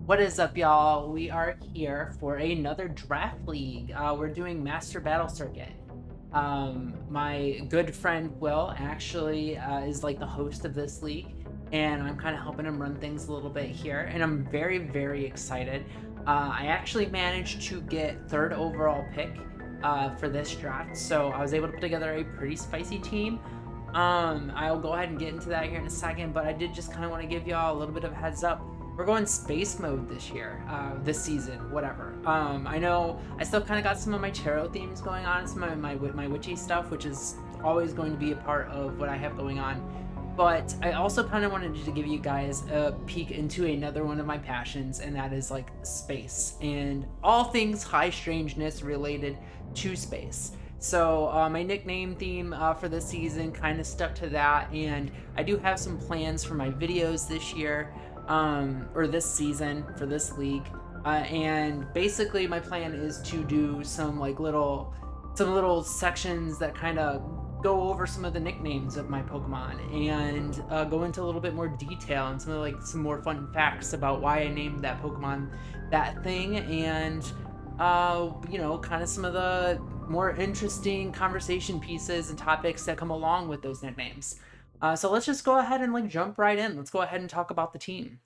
What is up, y'all? We are here for another draft league. We're doing Master Battle Circuit. My good friend Will actually is like the host of this league, and I'm kind of helping him run things a little bit here, and I'm very, very excited. I actually managed to get third overall pick for this draft, so I was able to put together a pretty spicy team. I'll go ahead and get into that here in a second, but I did just kind of want to give y'all a little bit of a heads up. We're going space mode this year, this season, whatever. I know I still kind of got some of my tarot themes going on, some of my witchy stuff, which is always going to be a part of what I have going on. But I also kind of wanted to give you guys a peek into another one of my passions, and that is like space and all things high strangeness related to space. So my nickname theme for this season kind of stuck to that, and I do have some plans for my videos this year, or this season for this league. And basically my plan is to do some little sections that kind of go over some of the nicknames of my Pokemon and go into a little bit more detail and some more fun facts about why I named that Pokemon that thing, and kind of some of the more interesting conversation pieces and topics that come along with those nicknames. So let's just go ahead and jump right in. Let's go ahead and talk about the team.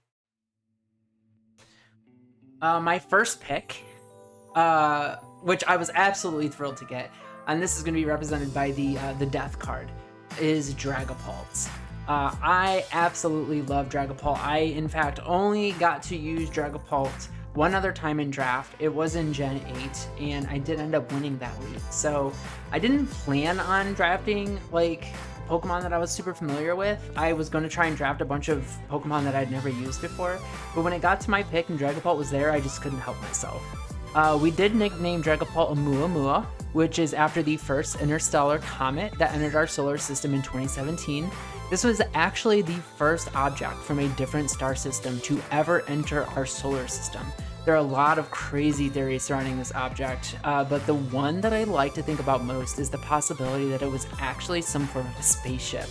My first pick, which I was absolutely thrilled to get, and this is going to be represented by the Death card, is Dragapult. I absolutely love Dragapult. I, in fact, only got to use Dragapult one other time in draft. It was in Gen 8, and I did end up winning that league. So I didn't plan on drafting Pokemon that I was super familiar with. I was going to try and draft a bunch of Pokemon that I'd never used before, but when it got to my pick and Dragapult was there, I just couldn't help myself. We did nickname Dragapult Oumuamua, which is after the first interstellar comet that entered our solar system in 2017. This was actually the first object from a different star system to ever enter our solar system. There are a lot of crazy theories surrounding this object, but the one that I like to think about most is the possibility that it was actually some form of a spaceship,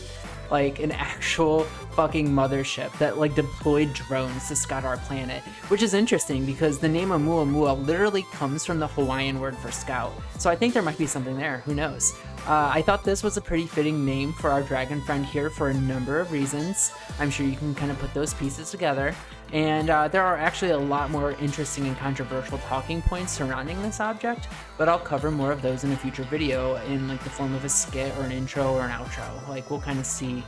like an actual fucking mothership that deployed drones to scout our planet, which is interesting because the name Oumuamua literally comes from the Hawaiian word for scout. So I think there might be something there, who knows? I thought this was a pretty fitting name for our dragon friend here for a number of reasons. I'm sure you can kind of put those pieces together. And there are actually a lot more interesting and controversial talking points surrounding this object, but I'll cover more of those in a future video in the form of a skit or an intro or an outro. We'll kind of see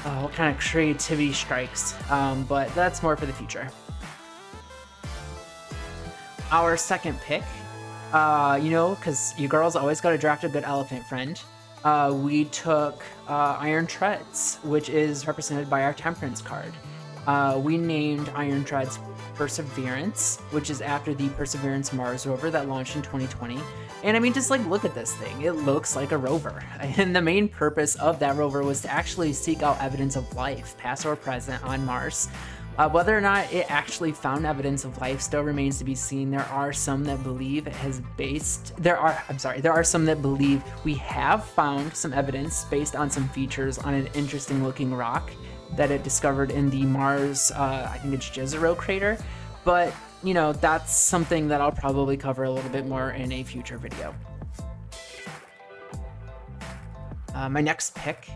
what kind of creativity strikes, but that's more for the future. Our second pick, because you girls always got to draft a good elephant friend, we took Iron Treads, which is represented by our Temperance card. We named Iron Treads Perseverance, which is after the Perseverance Mars rover that launched in 2020. And I mean, just look at this thing. It looks like a rover. And the main purpose of that rover was to actually seek out evidence of life, past or present, on Mars. Whether or not it actually found evidence of life still remains to be seen. There are some that believe there are some that believe we have found some evidence based on some features on an interesting looking rock that it discovered in the Mars, I think it's Jezero crater. But, that's something that I'll probably cover a little bit more in a future video. My next pick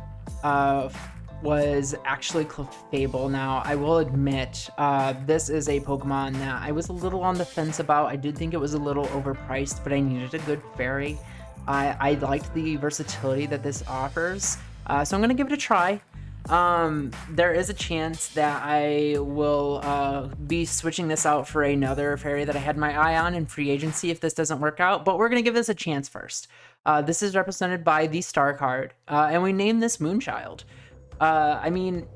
was actually Clefable. Now, I will admit, this is a Pokemon that I was a little on the fence about. I did think it was a little overpriced, but I needed a good fairy. I liked the versatility that this offers, so I'm going to give it a try. There is a chance that I will be switching this out for another fairy that I had my eye on in free agency if this doesn't work out, but we're going to give this a chance first. This is represented by the Star card, and we named this Moonchild. I mean,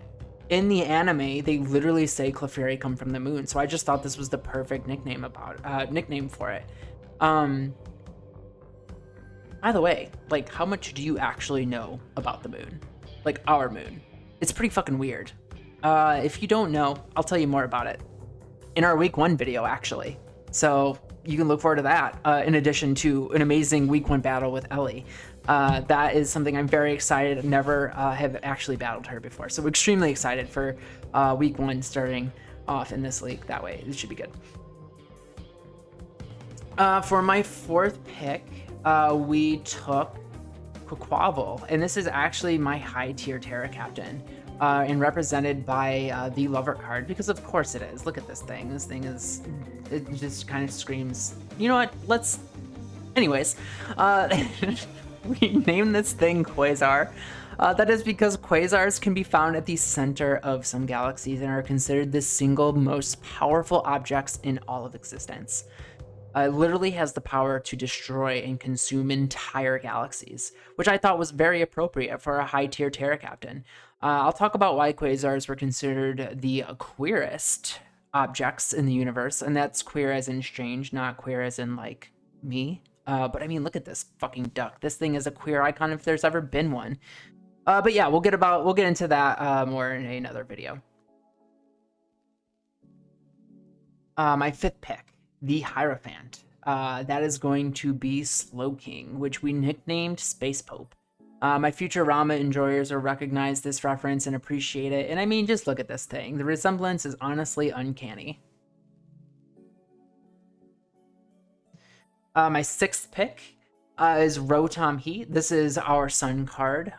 in the anime, they literally say Clefairy come from the moon, so I just thought this was the perfect nickname for it. By the way, how much do you actually know about the moon? Our moon. It's pretty fucking weird. If you don't know, I'll tell you more about it in our week 1 video, actually. So you can look forward to that, in addition to an amazing week 1 battle with Ellie. That is something I'm very excited. Never have actually battled her before, so extremely excited for week 1 starting off in this league. That way, it should be good. For my 4th pick, we took Quaquaval, and this is actually my high tier Terra captain, and represented by the Lover card, because of course it is. Look at this thing. This thing is, it just kind of screams, you know what, anyways, we named this thing Quasar. That is because quasars can be found at the center of some galaxies and are considered the single most powerful objects in all of existence. It literally has the power to destroy and consume entire galaxies, which I thought was very appropriate for a high-tier Terra captain. I'll talk about why quasars were considered the queerest objects in the universe, and that's queer as in strange, not queer as in, like, me. But I mean, look at this fucking duck. This thing is a queer icon if there's ever been one. But yeah, we'll get into that more in another video. My 5th pick, the Hierophant. That is going to be Slowking, which we nicknamed Space Pope. My Futurama enjoyers will recognize this reference and appreciate it. And I mean, just look at this thing. The resemblance is honestly uncanny. My 6th pick is Rotom Heat. This is our sun card.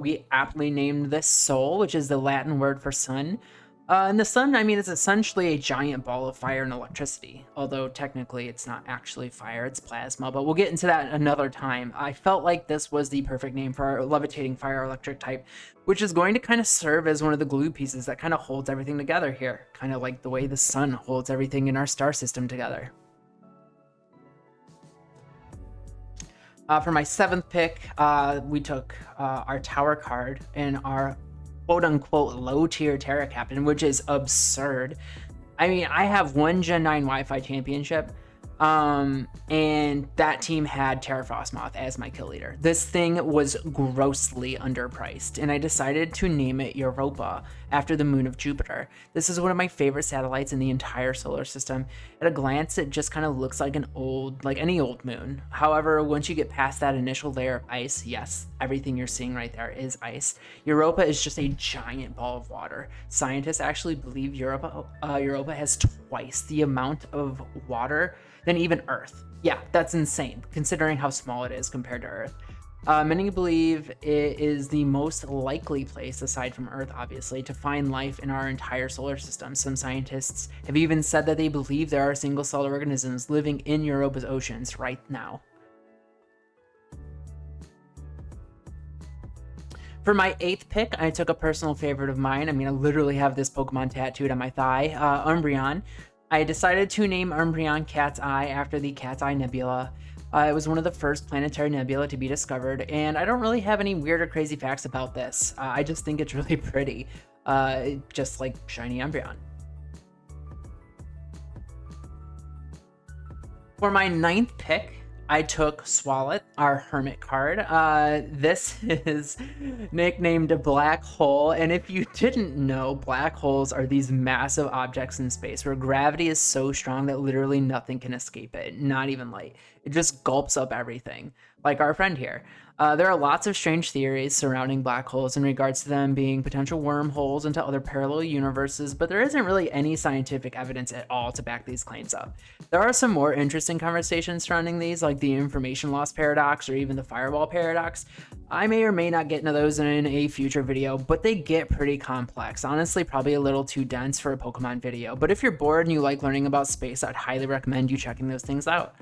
We aptly named this Sol, which is the Latin word for sun. And the sun, I mean, it's essentially a giant ball of fire and electricity, although technically it's not actually fire, it's plasma, but we'll get into that another time. I felt like this was the perfect name for our levitating fire electric type, which is going to kind of serve as one of the glue pieces that kind of holds everything together here, kind of like the way the sun holds everything in our star system together. For my 7th pick, we took our tower card and our quote-unquote low-tier Terra captain, which is absurd. I mean, I have one Gen 9 Wi-Fi championship, and that team had Terra Frostmoth as my kill leader. This thing was grossly underpriced, and I decided to name it Europa after the moon of Jupiter. This is one of my favorite satellites in the entire solar system. At a glance, it just kind of looks like any old moon. However, once you get past that initial layer of ice, yes, everything you're seeing right there is ice. Europa is just a giant ball of water. Scientists actually believe Europa has twice the amount of water than even Earth. Yeah, that's insane, considering how small it is compared to Earth. Many believe it is the most likely place, aside from Earth obviously, to find life in our entire solar system. Some scientists have even said that they believe there are single-celled organisms living in Europa's oceans right now. For my 8th pick, I took a personal favorite of mine. I mean, I literally have this Pokemon tattooed on my thigh, Umbreon. I decided to name Umbreon Cat's Eye after the Cat's Eye Nebula. It was one of the first planetary nebula to be discovered, and I don't really have any weird or crazy facts about this. I just think it's really pretty, just like shiny Umbreon. For my 9th pick, I took Swalot, our Hermit card. This is nicknamed Black Hole, and if you didn't know, black holes are these massive objects in space where gravity is so strong that literally nothing can escape it, not even light. It just gulps up everything, like our friend here. There are lots of strange theories surrounding black holes in regards to them being potential wormholes into other parallel universes, but there isn't really any scientific evidence at all to back these claims up. There are some more interesting conversations surrounding these, like the information loss paradox or even the firewall paradox. I may or may not get into those in a future video, but they get pretty complex. Honestly, probably a little too dense for a Pokemon video, but if you're bored and you like learning about space, I'd highly recommend you checking those things out.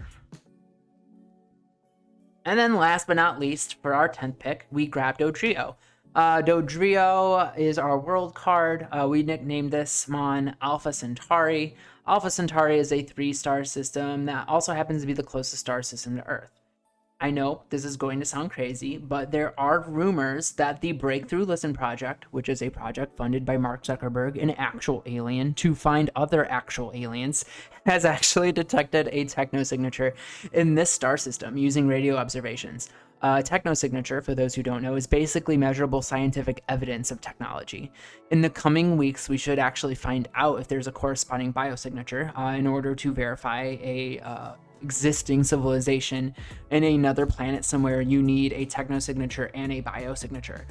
And then last but not least, for our 10th pick, we grabbed Dodrio. Dodrio is our world card. We nicknamed this Mon Alpha Centauri. Alpha Centauri is a 3-star system that also happens to be the closest star system to Earth. I know this is going to sound crazy, but there are rumors that the Breakthrough Listen project, which is a project funded by Mark Zuckerberg, an actual alien, to find other actual aliens, has actually detected a technosignature in this star system using radio observations. Technosignature, for those who don't know, is basically measurable scientific evidence of technology. In the coming weeks, we should actually find out if there's a corresponding biosignature in order to verify a existing civilization in another planet somewhere. You need a technosignature and a biosignature.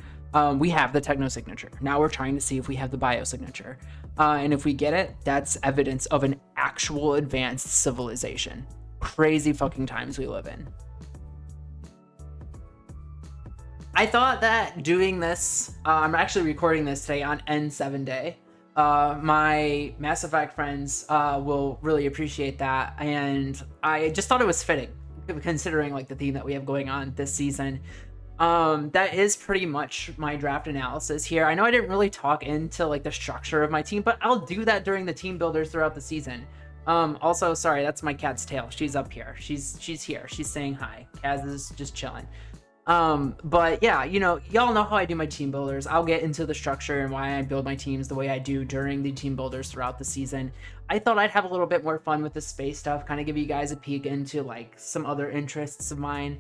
We have the techno signature. Now we're trying to see if we have the biosignature. And if we get it, that's evidence of an actual advanced civilization. Crazy fucking times we live in. I thought that doing this, I'm actually recording this today on N7 day. My Mass Effect friends will really appreciate that, and I just thought it was fitting, considering like the theme that we have going on this season. That is pretty much my draft analysis here. I know I didn't really talk into like the structure of my team, but I'll do that during the team builders throughout the season. Also, sorry, that's my cat's tail. She's up here. She's here. She's saying hi. Kaz is just chilling. But yeah, you know, y'all know how I do my team builders. I'll get into the structure and why I build my teams the way I do during the team builders throughout the season. I thought I'd have a little bit more fun with the space stuff, kind of give you guys a peek into like some other interests of mine.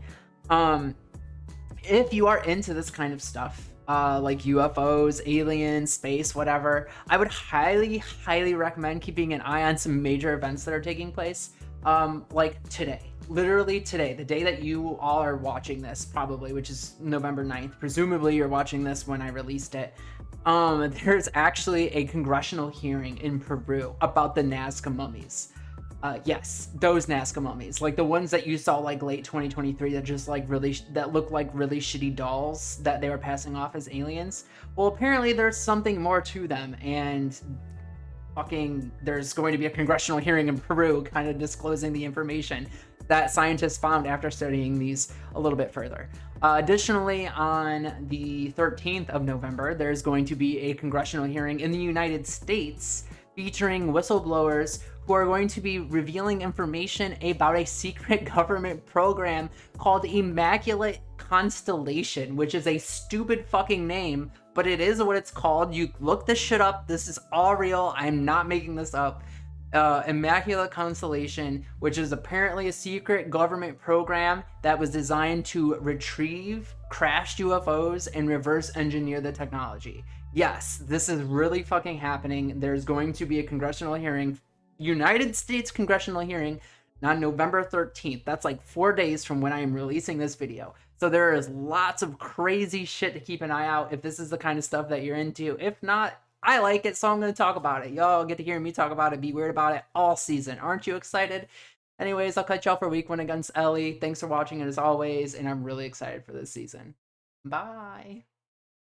If you are into this kind of stuff, like UFOs, aliens, space, whatever, I would highly, highly recommend keeping an eye on some major events that are taking place. Like today, literally today, the day that you all are watching this, probably, which is November 9th. Presumably you're watching this when I released it. There's actually a congressional hearing in Peru about the Nazca mummies. Yes, those Nazca mummies, like the ones that you saw like late 2023 that just like that look like really shitty dolls that they were passing off as aliens. Well, apparently there's something more to them, and fucking there's going to be a congressional hearing in Peru kind of disclosing the information that scientists found after studying these a little bit further. Additionally, on the 13th of November, there's going to be a congressional hearing in the United States featuring whistleblowers who are going to be revealing information about a secret government program called Immaculate Constellation, which is a stupid fucking name, but it is what it's called. You look this shit up. This is all real. I'm not making this up. Immaculate Constellation, which is apparently a secret government program that was designed to retrieve crashed UFOs and reverse engineer the technology. Yes, this is really fucking happening. There's going to be a congressional hearing, United States congressional hearing, on November 13th. That's like 4 days from when I am releasing this video. So there is lots of crazy shit to keep an eye out if this is the kind of stuff that you're into. If not, I like it, so I'm going to talk about it. Y'all get to hear me talk about it, be weird about it all season. Aren't you excited? Anyways, I'll catch y'all for week 1 against Ellie. Thanks for watching it as always, and I'm really excited for this season. Bye.